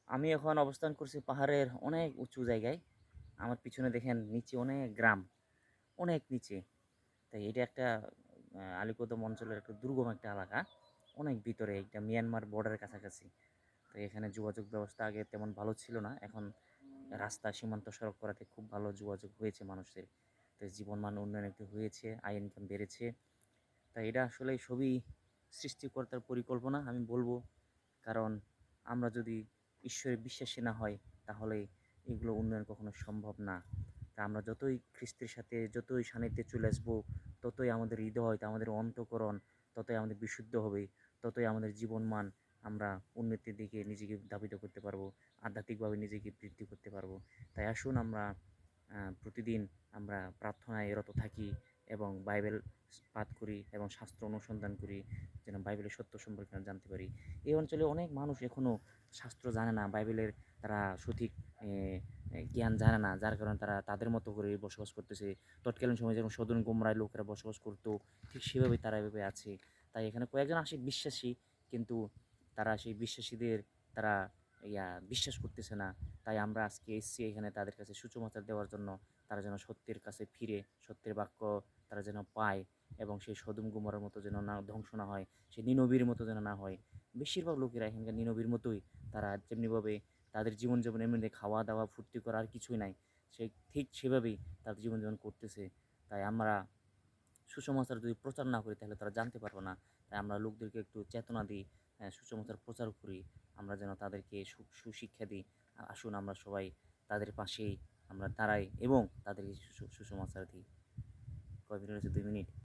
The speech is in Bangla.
আমি এখন অবস্থান করছি পাহাড়ের অনেক উঁচু জায়গায়। আমার পিছনে দেখেন নিচে অনেক গ্রাম, অনেক নিচে। তাই এটা একটা আলীকদম অঞ্চলের একটা দুর্গম একটা এলাকা। অনেক ভিতরে একটা মিয়ানমার বর্ডারের কাছাকাছি। তো এখানে যোগাযোগ ব্যবস্থা আগে তেমন ভালো ছিল না। এখন রাস্তা সীমান্ত সড়ক করাতে খুব ভালো যোগাযোগ হয়েছে মানুষের। তো জীবনমান উন্নয়ন একটু হয়েছে, আয় ইনকাম বেড়েছে। তাই এটা আসলে সবই সৃষ্টিকর্তার পরিকল্পনা আমি বলব। কারণ আমরা যদি ঈশ্বরে বিশ্বাসী না হয় তাহলে এগুলো উন্নয়ন কখনো সম্ভব না। তা আমরা যতই খ্রিস্টের সাথে যতই সান্নিধ্যে চলে আসবো, ততই আমাদের হৃদয়, আমাদের অন্তঃকরণ ততই আমাদের বিশুদ্ধ হবে, ততই আমাদের জীবনমান আমরা উন্নতির দিকে নিজেকে ধাবিত করতে পারবো, আধ্যাত্মিকভাবে নিজেকে বৃদ্ধি করতে পারবো। তাই আসুন আমরা প্রতিদিন আমরা প্রার্থনায় রত থাকি এবং বাইবেল পাঠ করি এবং শাস্ত্র অনুসন্ধান করি, যেন বাইবেলের সত্য সম্পর্কে আমরা জানতে পারি। এই অঞ্চলে অনেক মানুষ এখনও শাস্ত্র জানে না, বাইবেলের তারা সঠিক এ, জ্ঞান জানে না, যার কারণে তারা তাদের মতো করে বসবাস করতেছে। তৎকালীন সময়ে যেমন সদন গোমরায় লোকেরা বসবাস করতো, ঠিক সেভাবেই তারা এভাবে আছে। তাই এখানে কয়েকজন আসে বিশ্বাসী, কিন্তু তারা সেই বিশ্বাসীদের তারা বিশ্বাস করতেছে না। তাই আমরা আজকে এসেছি এখানে তাদের কাছে সুসমাচার দেওয়ার জন্য, তারা যেন সত্যের কাছে ফিরে সত্যের বাক্য তারা যেন পায় এবং সেই সদম গমরার মতো যেন না ধ্বংস না হয়, সেই নিনবীর মতো যেন না হয়। বেশিরভাগ লোকেরা এখানকার নিনবীর মতোই, তারা যেমনিভাবে তাদের জীবনযাপন এমনি খাওয়া দাওয়া ফুর্তি করা আর কিছুই নাই, সেই ঠিক সেভাবেই তাদের জীবনযাপন করতেছে। তাই আমরা সুসমাচার যদি প্রচার না করি তাহলে তারা জানতে পারবে না। তাই আমরা লোকদেরকে একটু চেতনা দিই, সুসমাচার প্রচার করি, আমরা যেন তাদেরকে সুশিক্ষা দিই। আসুন আমরা সবাই তাদের পাশেই আমরা দাঁড়াই এবং তাদেরকে সুসমাচার দিই। কয় মিনিট হয়েছে? 2 মিনিট।